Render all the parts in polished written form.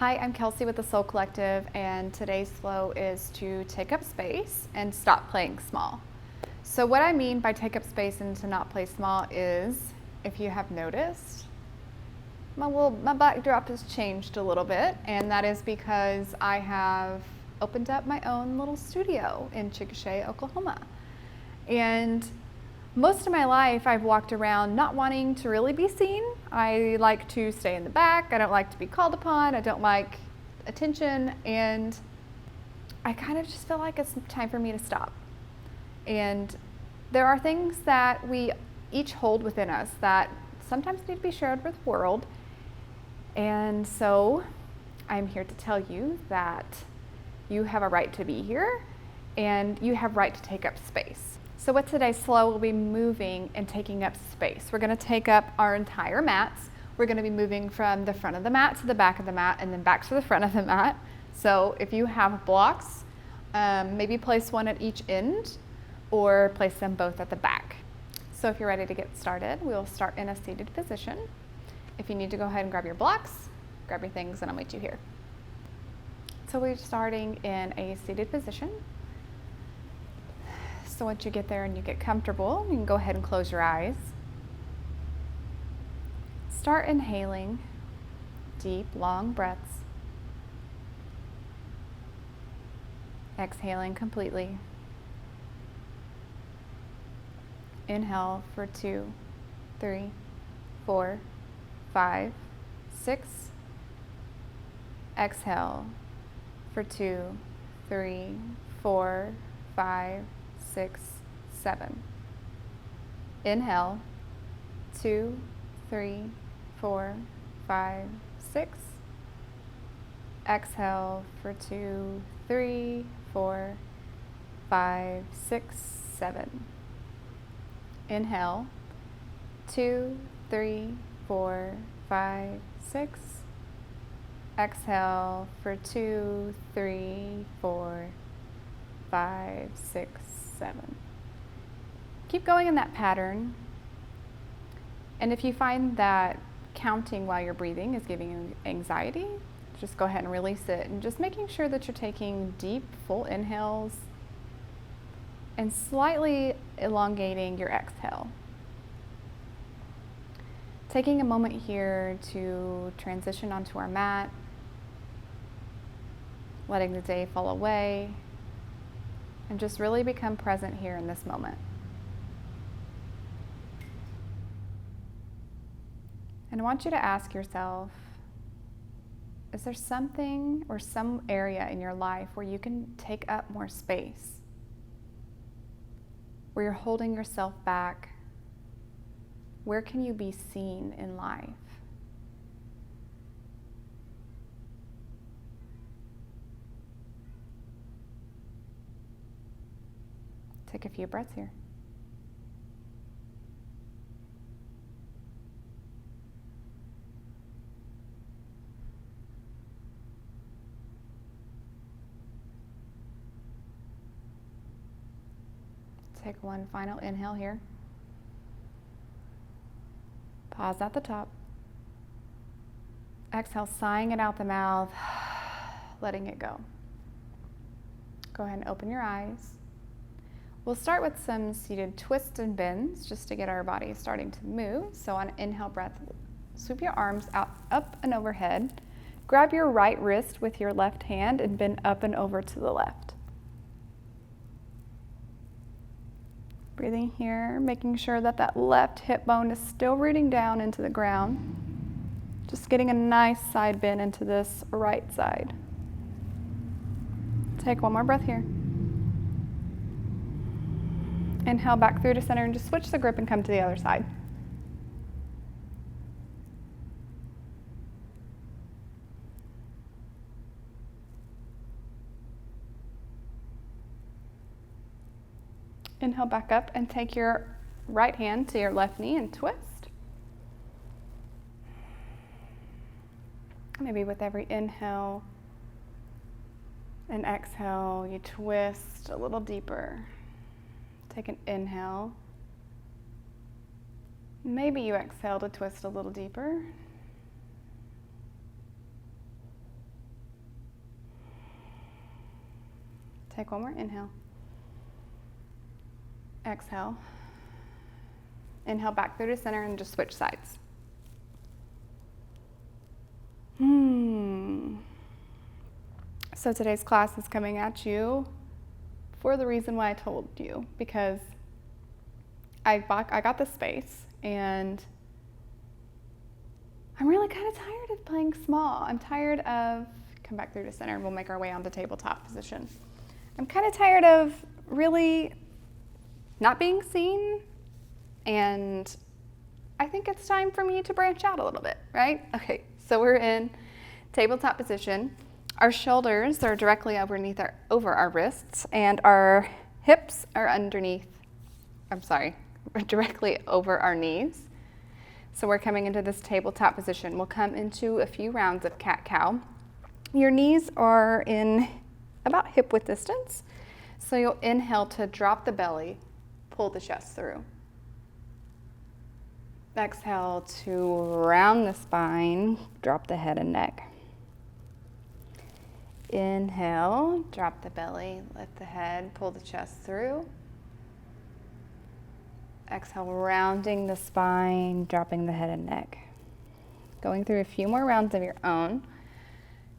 Hi, I'm Kelsey with the Soul Collective, and today's flow is to take up space and stop playing small. So what I mean by take up space and to not play small is, if you have noticed, my backdrop has changed a little bit, and that is because I have opened up my own little studio in Chickasha, Oklahoma. And most of my life, I've walked around not wanting to really be seen. I like to stay in the back. I don't like to be called upon. I don't like attention. And I kind of just feel like it's time for me to stop. And there are things that we each hold within us that sometimes need to be shared with the world. And so I'm here to tell you that you have a right to be here and you have right to take up space. So with today's flow, we'll be moving and taking up space. We're going to take up our entire mats. We're going to be moving from the front of the mat to the back of the mat and then back to the front of the mat. So if you have blocks, maybe place one at each end or place them both at the back. So if you're ready to get started, we'll start in a seated position. If you need to go ahead and grab your blocks, grab your things, and I'll meet you here. So we're starting in a seated position. So once you get there and you get comfortable, you can go ahead and close your eyes. Start inhaling deep, long breaths. Exhaling completely. Inhale for 2, 3, 4, 5, 6. Exhale for 2, 3, 4, 5, 6, 7. Inhale, 2, 3, 4, 5, 6. Exhale for 2, 3, 4, 5, 6, 7. Inhale, 2, 3, 4, 5, 6. Exhale for 2, 3, 4, 5, 6, 7. Keep going in that pattern. And if you find that counting while you're breathing is giving you anxiety, just go ahead and release it. And just making sure that you're taking deep, full inhales and slightly elongating your exhale. Taking a moment here to transition onto our mat, letting the day fall away, and just really become present here in this moment. And I want you to ask yourself, is there something or some area in your life where you can take up more space? Where you're holding yourself back? Where can you be seen in life? Take a few breaths here. Take one final inhale here. Pause at the top. Exhale, sighing it out the mouth, letting it go. Go ahead and open your eyes. We'll start with some seated twists and bends just to get our body starting to move. So on inhale breath, sweep your arms out, up and overhead. Grab your right wrist with your left hand and bend up and over to the left. Breathing here, making sure that that left hip bone is still rooting down into the ground. Just getting a nice side bend into this right side. Take one more breath here. Inhale back through to center and just switch the grip and come to the other side. Inhale back up and take your right hand to your left knee and twist. Maybe with every inhale and exhale, you twist a little deeper. Take an inhale. Maybe you exhale to twist a little deeper. Take one more inhale. Exhale. Inhale back through to center and just switch sides. So today's class is coming at you for the reason why I told you, because I got this space and I'm really kind of tired of playing small. I'm tired of, come back through to center and we'll make our way onto tabletop position. I'm kind of tired of really not being seen, and I think it's time for me to branch out a little bit, right? Okay, so we're in tabletop position. Our shoulders are directly over our wrists, and our hips are directly over our knees. So we're coming into this tabletop position. We'll come into a few rounds of cat-cow. Your knees are in about hip width distance. So you'll inhale to drop the belly, pull the chest through. Exhale to round the spine, drop the head and neck. Inhale, drop the belly, lift the head, pull the chest through. Exhale, rounding the spine, dropping the head and neck. Going through a few more rounds of your own.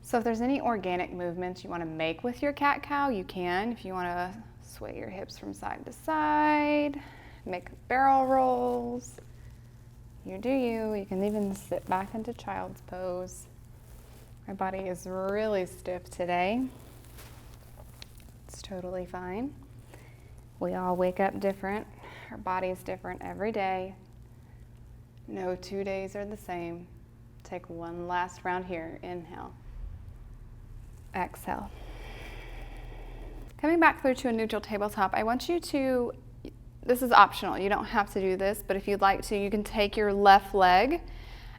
So if there's any organic movements you want to make with your cat-cow, you can. If you want to sway your hips from side to side, make barrel rolls, you do you. You can even sit back into child's pose. My body is really stiff today. It's totally fine. We all wake up different. Our body is different every day. No 2 days are the same. Take one last round here. Inhale. Exhale. Coming back through to a neutral tabletop, I want you to, this is optional, you don't have to do this, but if you'd like to, you can take your left leg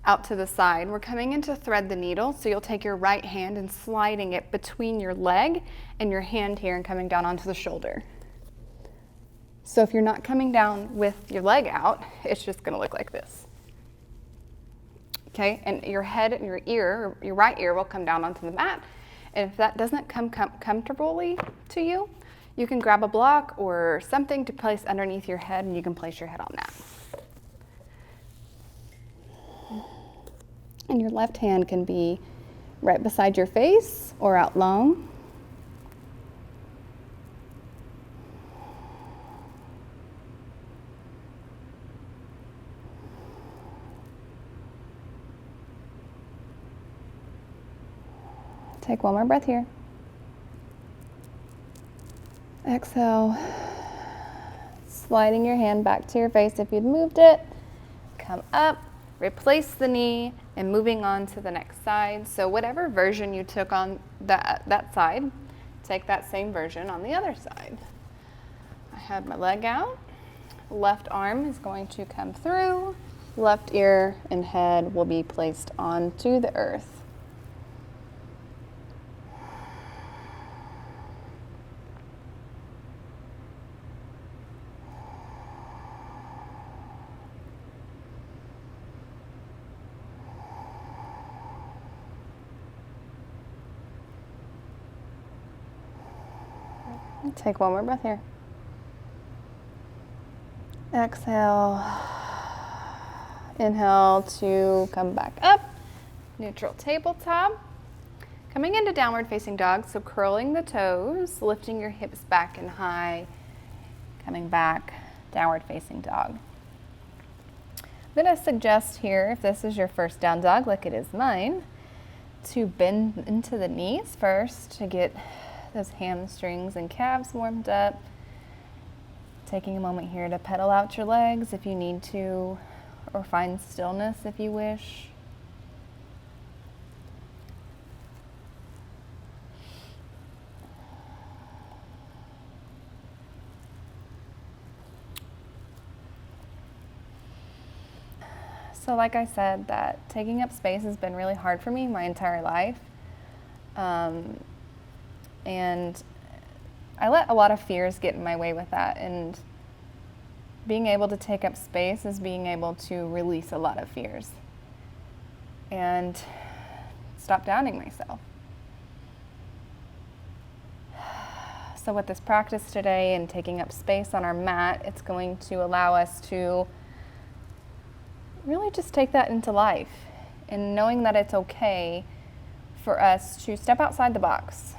out to the side. We're coming in to thread the needle, so you'll take your right hand and sliding it between your leg and your hand here and coming down onto the shoulder. So if you're not coming down with your leg out, it's just gonna look like this. Okay, and your head and your ear, your right ear will come down onto the mat. And if that doesn't come comfortably to you, you can grab a block or something to place underneath your head and you can place your head on that. And your left hand can be right beside your face or out long. Take one more breath here. Exhale, sliding your hand back to your face if you'd moved it. Come up, replace the knee, and moving on to the next side. So whatever version you took on that side, take that same version on the other side. I have my leg out. Left arm is going to come through. Left ear and head will be placed onto the earth. Take one more breath here. Exhale. Inhale to come back up. Neutral tabletop. Coming into downward facing dog, so curling the toes, lifting your hips back and high, coming back, downward facing dog. I'm going to suggest here, if this is your first down dog like it is mine, to bend into the knees first to get those hamstrings and calves warmed up. Taking a moment here to pedal out your legs if you need to, or find stillness if you wish. So like I said, that taking up space has been really hard for me my entire life. And I let a lot of fears get in my way with that. And being able to take up space is being able to release a lot of fears and stop doubting myself. So with this practice today and taking up space on our mat, it's going to allow us to really just take that into life and knowing that it's okay for us to step outside the box,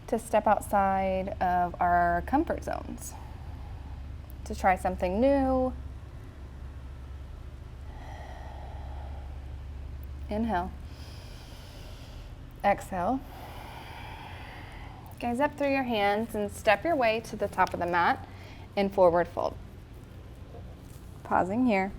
to step outside of our comfort zones, to try something new. Inhale. Exhale. Gaze up through your hands and step your way to the top of the mat in forward fold. Pausing here.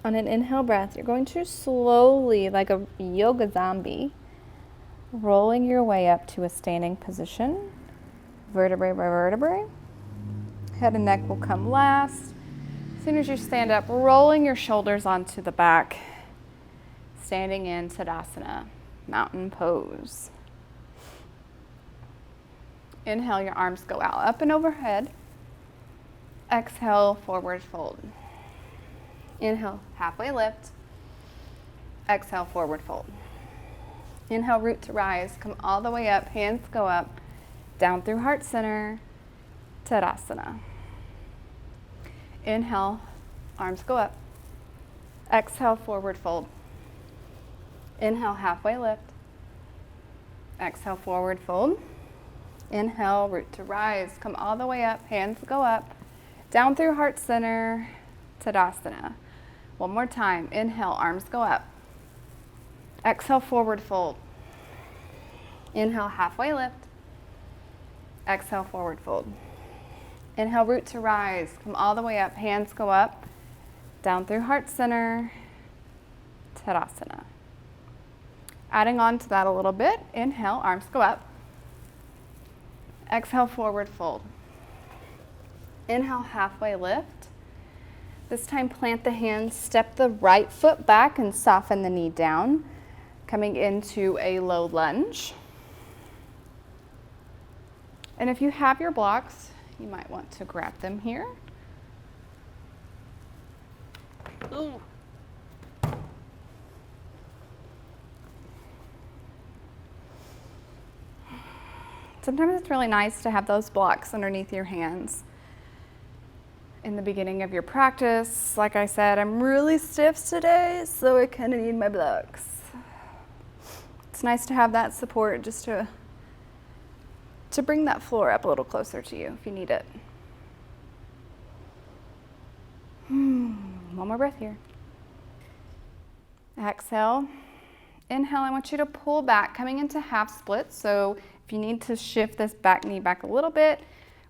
On an inhale breath, you're going to slowly, like a yoga zombie, rolling your way up to a standing position, vertebrae by vertebrae. Head and neck will come last. As soon as you stand up, rolling your shoulders onto the back, standing in Tadasana, mountain pose. Inhale, your arms go out, up and overhead. Exhale, forward fold. Inhale, halfway lift. Exhale, forward fold. Inhale, root to rise. Come all the way up, hands go up, down through heart center, Tadasana. Inhale, arms go up. Exhale, forward fold. Inhale, halfway lift. Exhale, forward fold. Inhale, root to rise. Come all the way up, hands go up, down through heart center, Tadasana. One more time. Inhale, arms go up. Exhale, forward fold. Inhale, halfway lift. Exhale, forward fold. Inhale, root to rise. Come all the way up, hands go up, down through heart center, Tadasana. Adding on to that a little bit. Inhale, arms go up. Exhale, forward fold. Inhale, halfway lift. This time, plant the hands, step the right foot back and soften the knee down, coming into a low lunge. And if you have your blocks, you might want to grab them here. Ooh. Sometimes it's really nice to have those blocks underneath your hands. In the beginning of your practice, like I said, I'm really stiff today, so I kind of need my blocks. It's nice to have that support just to bring that floor up a little closer to you if you need it. One more breath here. Exhale. Inhale, I want you to pull back, coming into half split. So if you need to shift this back knee back a little bit,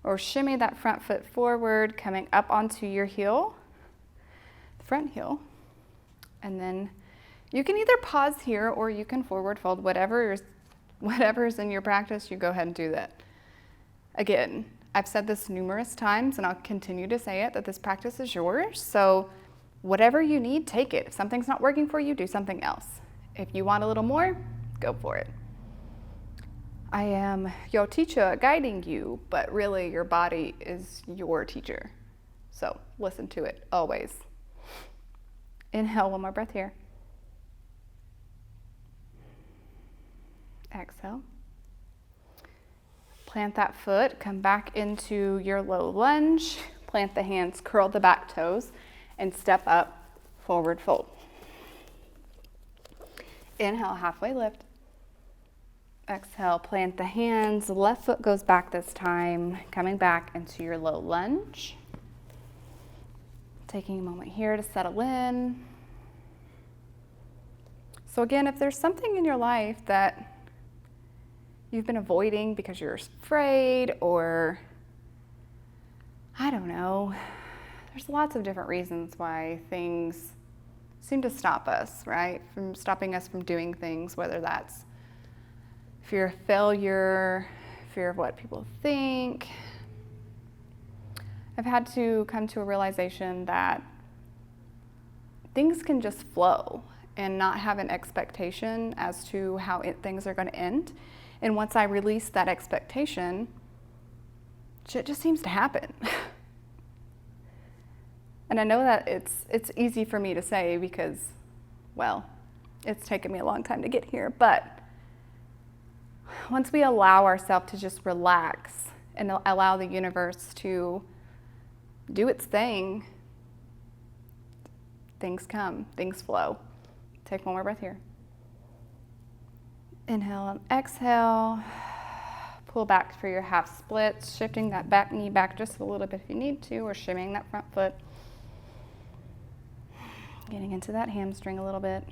or shimmy that front foot forward, coming up onto your heel, the front heel. And then you can either pause here or you can forward fold. Whatever's in your practice, you go ahead and do that. Again, I've said this numerous times and I'll continue to say it, that this practice is yours. So whatever you need, take it. If something's not working for you, do something else. If you want a little more, go for it. I am your teacher guiding you, but really your body is your teacher. So listen to it always. Inhale, one more breath here. Exhale. Plant that foot, come back into your low lunge, plant the hands, curl the back toes, and step up, forward fold. Inhale, halfway lift. Exhale, plant the hands, left foot goes back this time, coming back into your low lunge. Taking a moment here to settle in. So again, if there's something in your life that you've been avoiding because you're afraid, or I don't know, there's lots of different reasons why things seem to stop us, right? From stopping us from doing things, whether that's fear of failure, fear of what people think. I've had to come to a realization that things can just flow and not have an expectation as to how things are going to end. And once I release that expectation, shit just seems to happen. And I know that it's easy for me to say because, well, It's taken me a long time to get here, but once we allow ourselves to just relax and allow the universe to do its thing, things come, things flow. Take one more breath here. Inhale and exhale. Pull back for your half splits, shifting that back knee back just a little bit if you need to, or shimmying that front foot. Getting into that hamstring a little bit.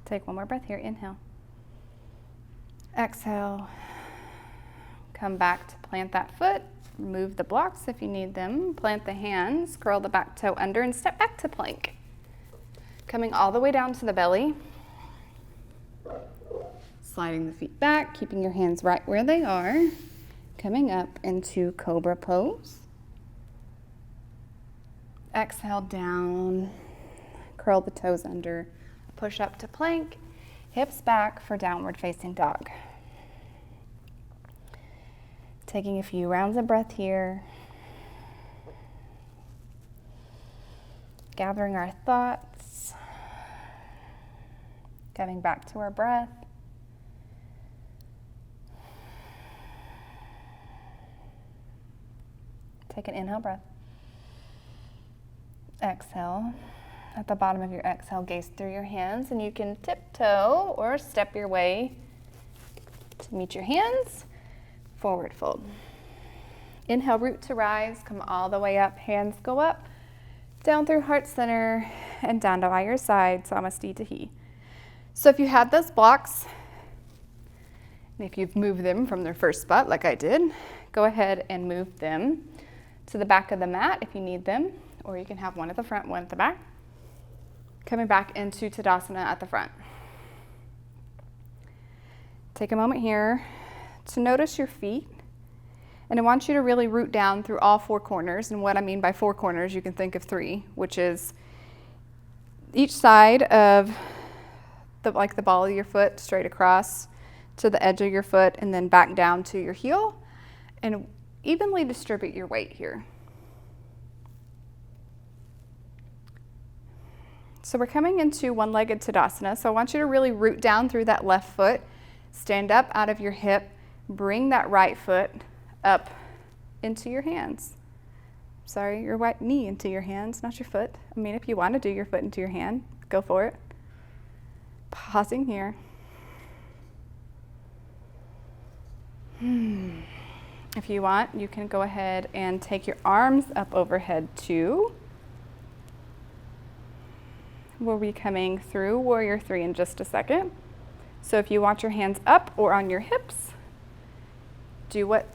Take one more breath here. Inhale. Exhale. Come back to plant that foot. Remove the blocks if you need them. Plant the hands. Curl the back toe under and step back to plank. Coming all the way down to the belly. Sliding the feet back, keeping your hands right where they are. Coming up into cobra pose. Exhale down. Curl the toes under. Push up to plank, hips back for downward facing dog. Taking a few rounds of breath here. Gathering our thoughts. Coming back to our breath. Take an inhale breath. Exhale. At the bottom of your exhale, gaze through your hands, and you can tiptoe or step your way to meet your hands. Forward fold. Inhale, root to rise, come all the way up, hands go up, down through heart center, and down to your side, Samastha He. So if you had those blocks, and if you've moved them from their first spot like I did, go ahead and move them to the back of the mat if you need them, or you can have one at the front, one at the back. Coming back into Tadasana at the front. Take a moment here to notice your feet. And I want you to really root down through all four corners. And what I mean by four corners, you can think of three, which is each side of the ball of your foot straight across to the edge of your foot and then back down to your heel. And evenly distribute your weight here. So we're coming into one-legged Tadasana. So I want you to really root down through that left foot, stand up out of your hip, bring that right foot up into your hands. Sorry, your right knee into your hands, not your foot. I mean, if you want to do your foot into your hand, go for it. Pausing here. If you want, you can go ahead and take your arms up overhead too. We'll be coming through Warrior 3 in just a second. So if you want your hands up or on your hips, do what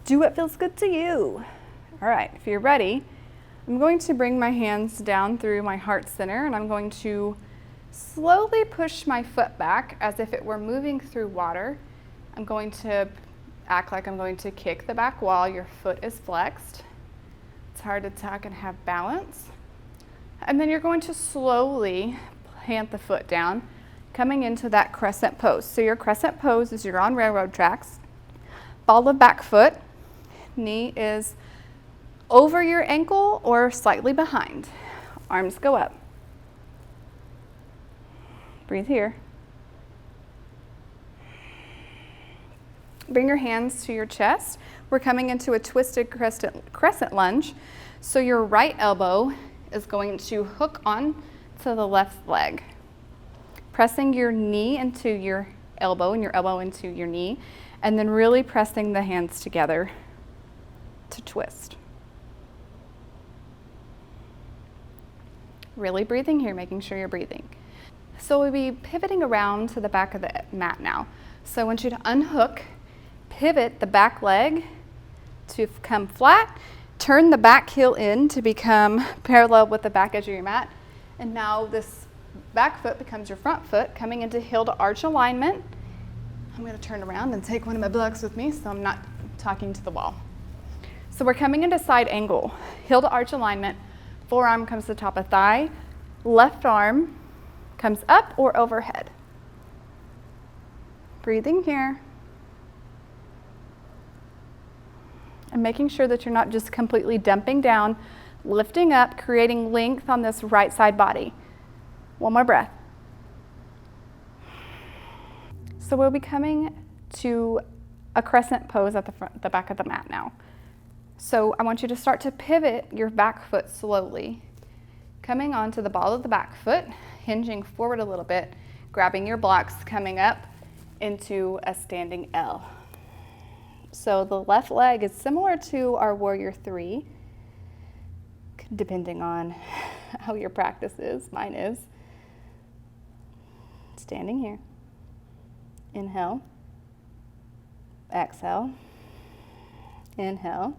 feels good to you. All right, if you're ready, I'm going to bring my hands down through my heart center, and I'm going to slowly push my foot back as if it were moving through water. I'm going to act like I'm going to kick the back wall. Your foot is flexed. It's hard to tuck and have balance. And then you're going to slowly plant the foot down, coming into that crescent pose. So your crescent pose is you're on railroad tracks. Ball the back foot, knee is over your ankle or slightly behind. Arms go up. Breathe here. Bring your hands to your chest. We're coming into a twisted crescent lunge. So your right elbow is going to hook on to the left leg. Pressing your knee into your elbow and your elbow into your knee, and then really pressing the hands together to twist. Really breathing here, making sure you're breathing. So we'll be pivoting around to the back of the mat now. So I want you to unhook, pivot the back leg to come flat, turn the back heel in to become parallel with the back edge of your mat. And now this back foot becomes your front foot, coming into heel to arch alignment. I'm going to turn around and take one of my blocks with me so I'm not talking to the wall. So we're coming into side angle, heel to arch alignment, forearm comes to the top of thigh, left arm comes up or overhead. Breathing here. And making sure that you're not just completely dumping down, lifting up, creating length on this right side body. One more breath. So we'll be coming to a crescent pose at the back of the mat now. So I want you to start to pivot your back foot slowly, coming onto the ball of the back foot, hinging forward a little bit, grabbing your blocks, coming up into a standing L. So the left leg is similar to our Warrior 3, depending on how your practice is. Mine is. Standing here. Inhale. Exhale. Inhale.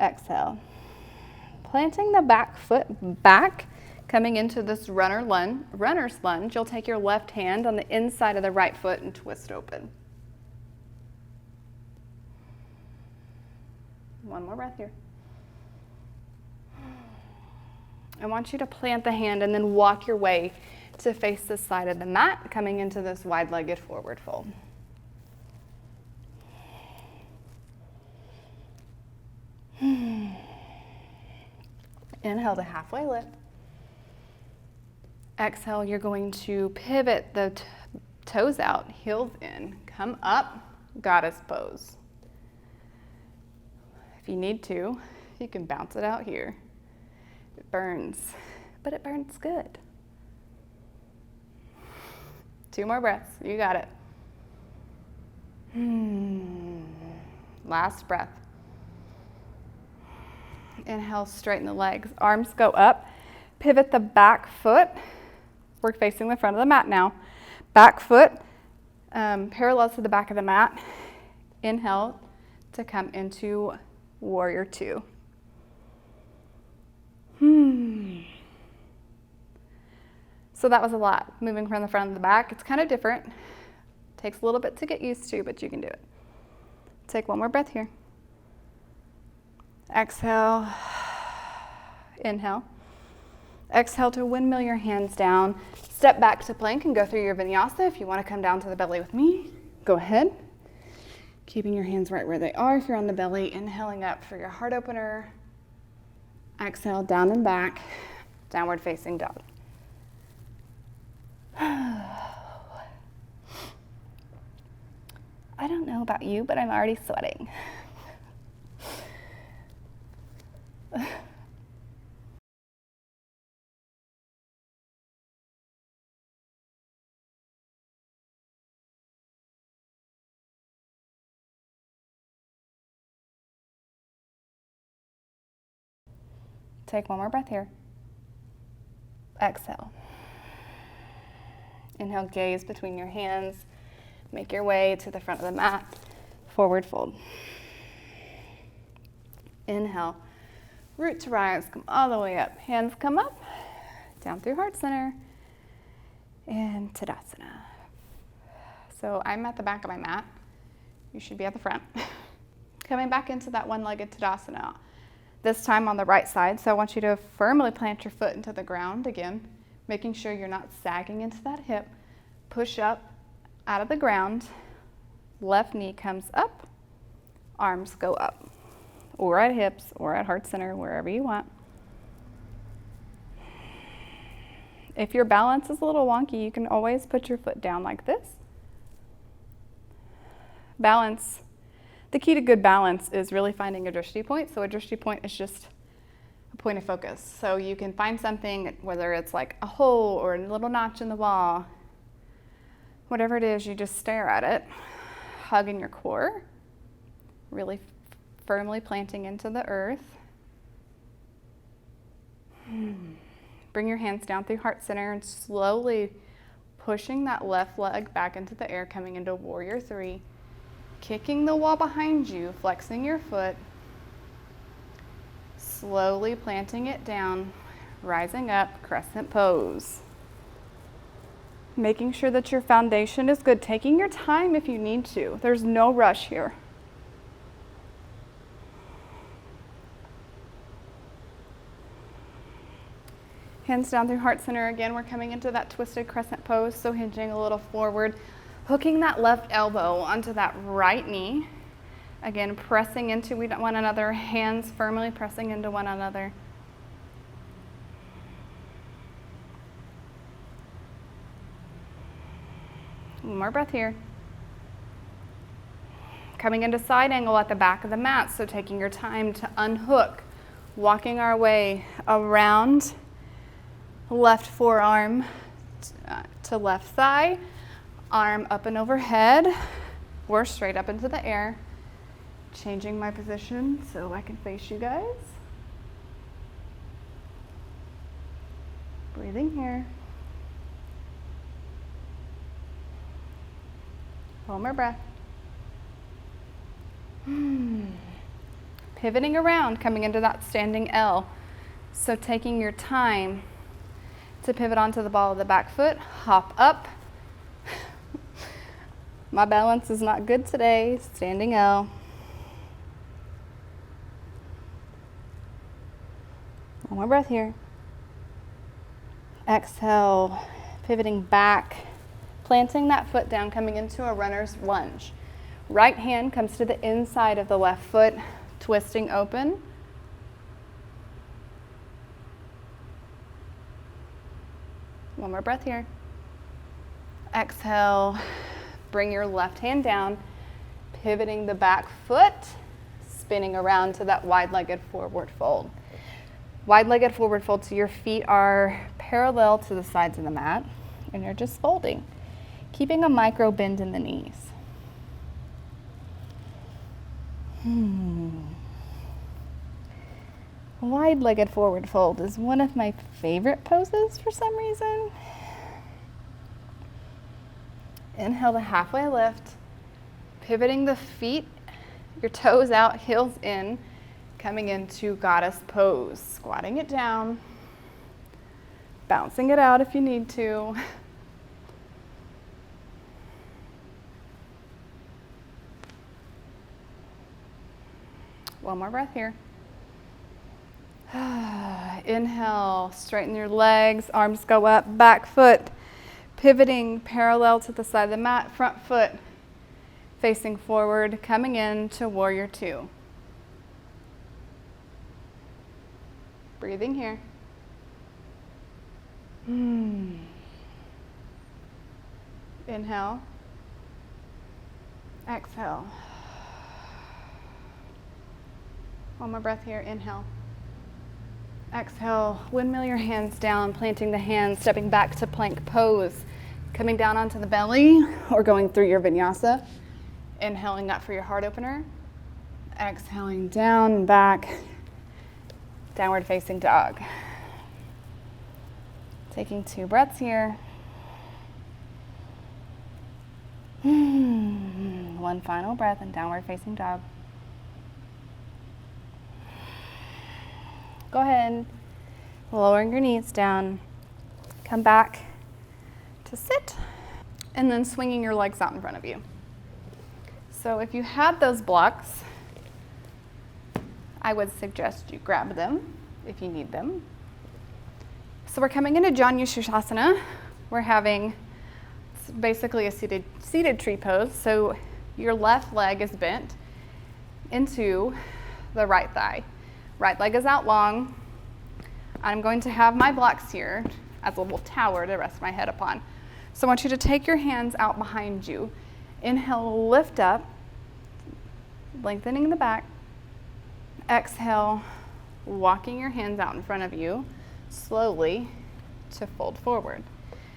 Exhale. Planting the back foot back, coming into this runner's lunge, you'll take your left hand on the inside of the right foot and twist open. One more breath here. I want you to plant the hand and then walk your way to face the side of the mat, coming into this wide-legged forward fold. Inhale to halfway lift. Exhale, you're going to pivot the toes out, heels in, come up, goddess pose. If you need to, you can bounce it out here. It burns, but it burns good. 2 more breaths, you got it. Last breath. Inhale, straighten the legs, arms go up, pivot the back foot. We're facing the front of the mat now. Back foot parallel to the back of the mat. Inhale to come into Warrior 2. So that was a lot, moving from the front to the back. It's kind of different. Takes a little bit to get used to, but you can do it. Take one more breath here. Exhale. Inhale. Exhale to windmill your hands down. Step back to plank and go through your vinyasa. If you want to come down to the belly with me, go ahead. Keeping your hands right where they are. If you're on the belly, inhaling up for your heart opener. Exhale, down and back, downward facing dog. I don't know about you, but I'm already sweating. Take one more breath here. Exhale. Inhale, gaze between your hands. Make your way to the front of the mat. Forward fold. Inhale, root to rise, come all the way up. Hands come up, down through heart center, and Tadasana. So I'm at the back of my mat. You should be at the front. Coming back into that one-legged Tadasana. This time on the right side, so I want you to firmly plant your foot into the ground again, making sure you're not sagging into that hip. Push up out of the ground, left knee comes up, arms go up, or at hips, or at heart center, wherever you want. If your balance is a little wonky, you can always put your foot down like this. Balance. The key to good balance is really finding a drishti point. So a drishti point is just a point of focus. So you can find something, whether it's like a hole or a little notch in the wall, whatever it is, you just stare at it, hugging your core, really firmly planting into the earth. Bring your hands down through heart center and slowly pushing that left leg back into the air, coming into Warrior 3. Kicking the wall behind you, flexing your foot, slowly planting it down, rising up, crescent pose. Making sure that your foundation is good, taking your time if you need to. There's no rush here. Hands down through heart center again. We're coming into that twisted crescent pose, so hinging a little forward. Hooking that left elbow onto that right knee, Again, pressing into one another, hands firmly pressing into one another. One more breath here. Coming into side angle at the back of the mat, so taking your time to unhook, walking our way around left forearm to left thigh, arm up and overhead, or straight up into the air. Changing my position so I can face you guys. Breathing here. One more breath. Pivoting around, coming into that standing L. So taking your time to pivot onto the ball of the back foot, hop up. My balance is not good today, standing L. One more breath here. Exhale, pivoting back, planting that foot down, coming into a runner's lunge. Right hand comes to the inside of the left foot, twisting open. One more breath here. Exhale, bring your left hand down, pivoting the back foot, spinning around to that wide-legged forward fold. Wide-legged forward fold, so your feet are parallel to the sides of the mat, and you're just folding, keeping a micro bend in the knees. Wide-legged forward fold is one of my favorite poses for some reason. Inhale to halfway lift, pivoting the feet, your toes out, heels in, coming into goddess pose, squatting it down, bouncing it out if you need to. One more breath here. Inhale, straighten your legs, arms go up, back foot, pivoting parallel to the side of the mat, front foot facing forward, coming into warrior two. Breathing here. Inhale. Exhale. One more breath here. Inhale. Exhale. Windmill your hands down, planting the hands, stepping back to plank pose, coming down onto the belly or going through your vinyasa. Inhaling up for your heart opener. Exhaling down and back. Downward facing dog. Taking 2 breaths here. One final breath in downward facing dog. Go ahead, lowering your knees down. Come back to sit, and then swinging your legs out in front of you. So if you had those blocks, I would suggest you grab them if you need them. So we're coming into Janu Sirsasana. We're having basically a seated tree pose. So your left leg is bent into the right thigh. Right leg is out long. I'm going to have my blocks here as a little tower to rest my head upon. So I want you to take your hands out behind you. Inhale, lift up, lengthening the back. Exhale, walking your hands out in front of you slowly to fold forward.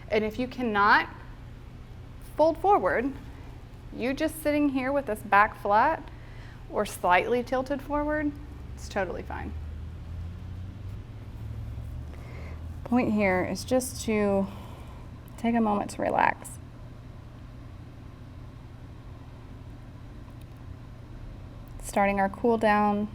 And if you cannot fold forward, you just sitting here with this back flat or slightly tilted forward, it's totally fine. Point here is just to take a moment to relax. Starting our cool down.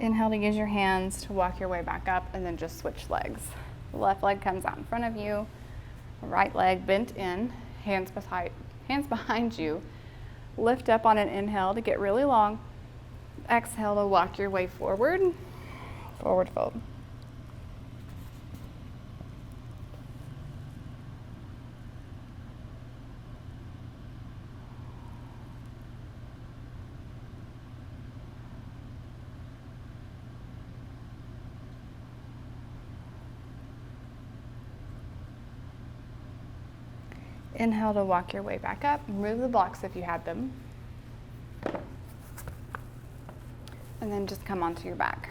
Inhale to use your hands to walk your way back up, and then just switch legs. The left leg comes out in front of you, right leg bent in, hands behind you. Lift up on an inhale to get really long. Exhale to walk your way forward, forward fold. Inhale to walk your way back up. Remove the blocks if you had them. And then just come onto your back.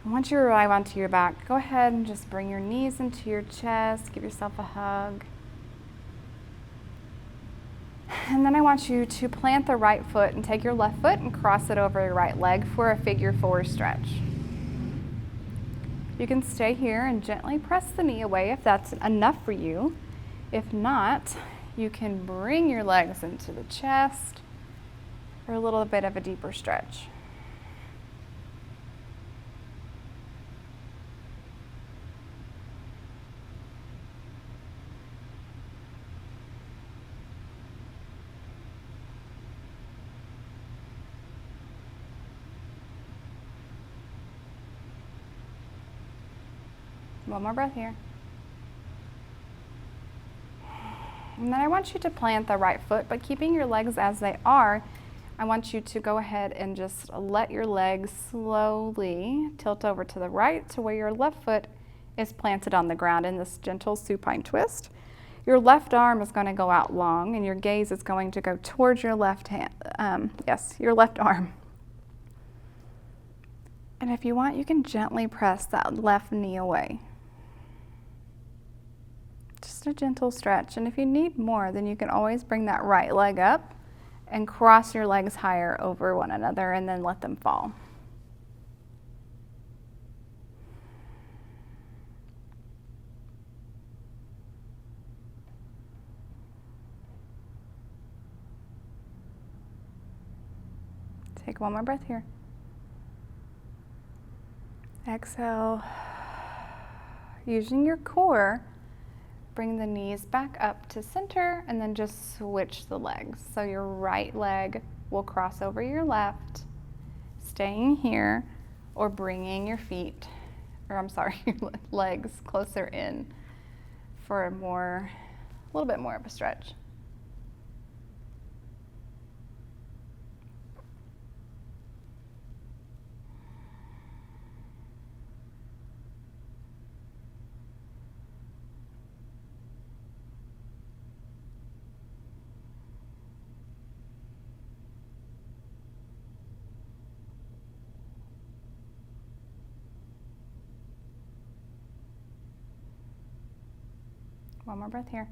And once you arrive onto your back, go ahead and just bring your knees into your chest. Give yourself a hug. And then I want you to plant the right foot and take your left foot and cross it over your right leg for a figure four stretch. You can stay here and gently press the knee away if that's enough for you. If not, you can bring your legs into the chest for a little bit of a deeper stretch. One more breath here. And then I want you to plant the right foot, but keeping your legs as they are, I want you to go ahead and just let your legs slowly tilt over to the right to where your left foot is planted on the ground in this gentle supine twist. Your left arm is going to go out long and your gaze is going to go towards your left hand. Your left arm. And if you want, you can gently press that left knee away. Just a gentle stretch, and if you need more, then you can always bring that right leg up and cross your legs higher over one another and then let them fall. Take one more breath here. Exhale. Using your core, bring the knees back up to center and then just switch the legs. So your right leg will cross over your left, staying here, or bringing your your legs closer in for a little bit more of a stretch. One more breath here.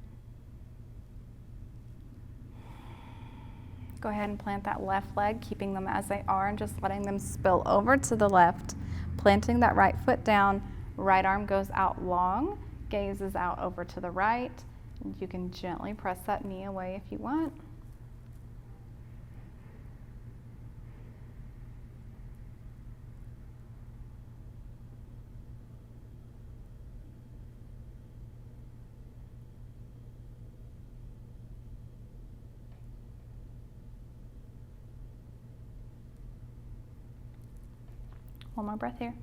Go ahead and plant that left leg, keeping them as they are and just letting them spill over to the left. Planting that right foot down, right arm goes out long, gaze is out over to the right. And you can gently press that knee away if you want. One more breath here.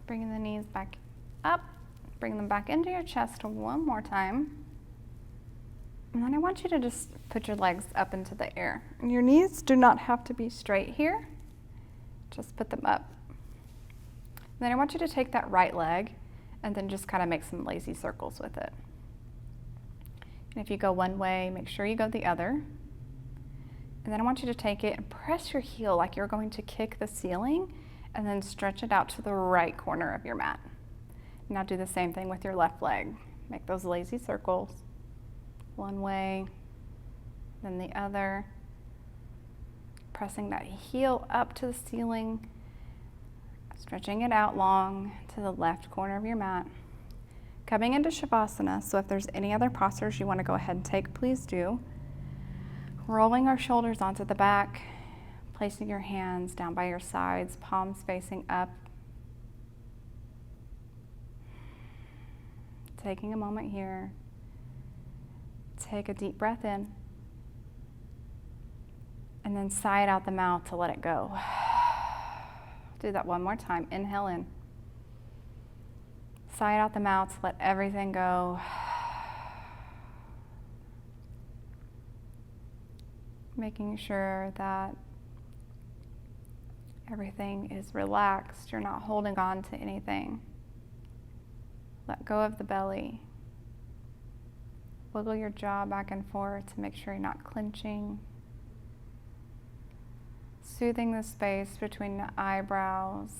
Bringing the knees back up, bring them back into your chest one more time. And then I want you to just put your legs up into the air. And your knees do not have to be straight here. Just put them up. And then I want you to take that right leg and then just kind of make some lazy circles with it. And if you go one way, make sure you go the other. And then I want you to take it and press your heel like you're going to kick the ceiling and then stretch it out to the right corner of your mat. Now do the same thing with your left leg. Make those lazy circles. One way, then the other. Pressing that heel up to the ceiling, stretching it out long to the left corner of your mat. Coming into Shavasana, so if there's any other postures you want to go ahead and take, please do. Rolling our shoulders onto the back, placing your hands down by your sides, palms facing up. Taking a moment here. Take a deep breath in. And then sigh it out the mouth to let it go. Do that one more time. Inhale in. Sigh it out the mouth to let everything go. Making sure that everything is relaxed. You're not holding on to anything. Let go of the belly. Wiggle your jaw back and forth to make sure you're not clenching. Soothing the space between the eyebrows.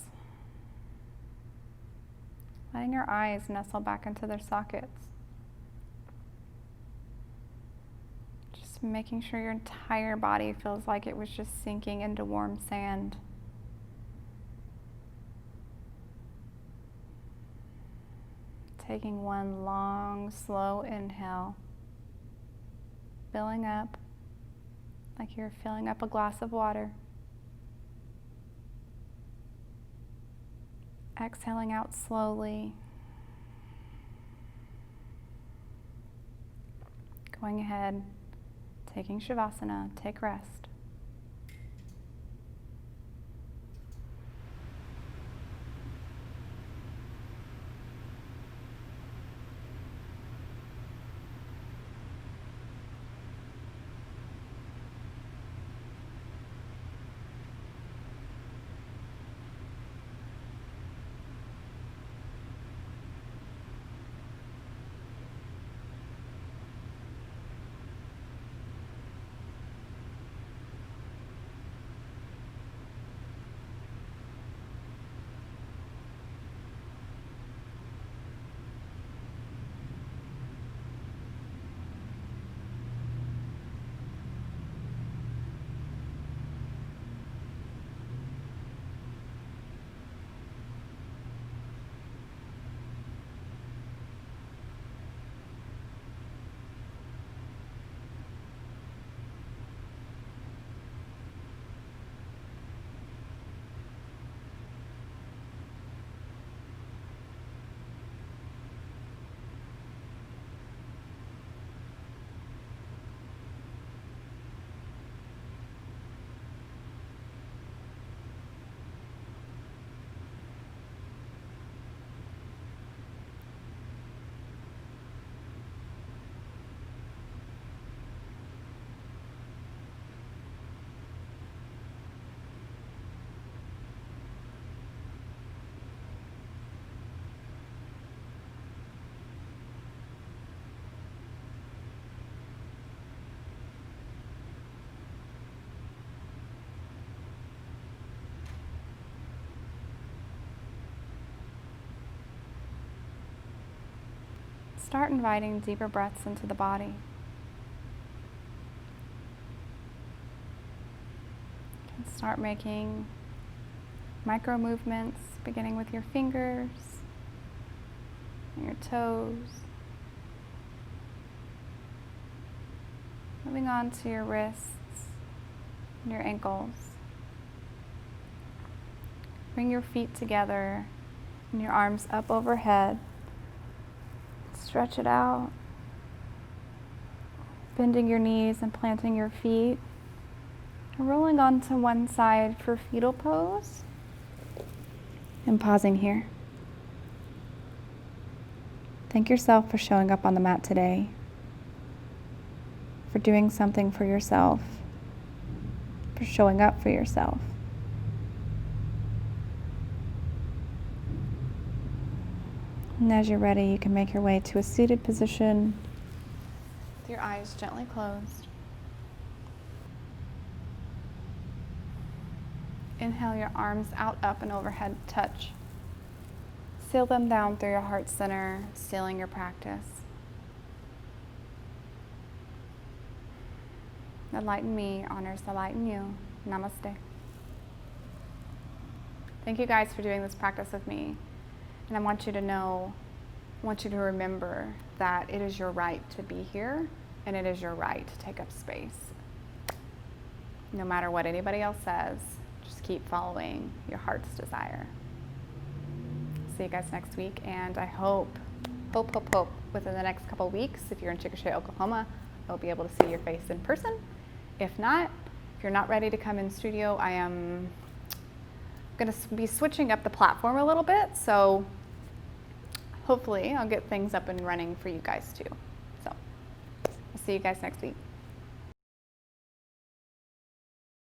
Letting your eyes nestle back into their sockets. Just making sure your entire body feels like it was just sinking into warm sand. Taking one long, slow inhale. Filling up like you're filling up a glass of water. Exhaling out slowly. Going ahead, taking Shavasana, take rest. Start inviting deeper breaths into the body. You can start making micro movements, beginning with your fingers and your toes. Moving on to your wrists and your ankles. Bring your feet together and your arms up overhead. Stretch it out, bending your knees and planting your feet, and rolling onto one side for fetal pose, and pausing here. Thank yourself for showing up on the mat today, for doing something for yourself, for showing up for yourself. And as you're ready, you can make your way to a seated position with your eyes gently closed. Inhale your arms out, up, and overhead touch. Seal them down through your heart center, sealing your practice. The light in me honors the light in you. Namaste. Thank you guys for doing this practice with me. And I want you to know, I want you to remember that it is your right to be here and it is your right to take up space. No matter what anybody else says, just keep following your heart's desire. See you guys next week, and I hope within the next couple weeks, if you're in Chickasha, Oklahoma, I'll be able to see your face in person. If not, if you're not ready to come in studio, I am going to be switching up the platform a little bit, so hopefully I'll get things up and running for you guys too. So I'll see you guys next week.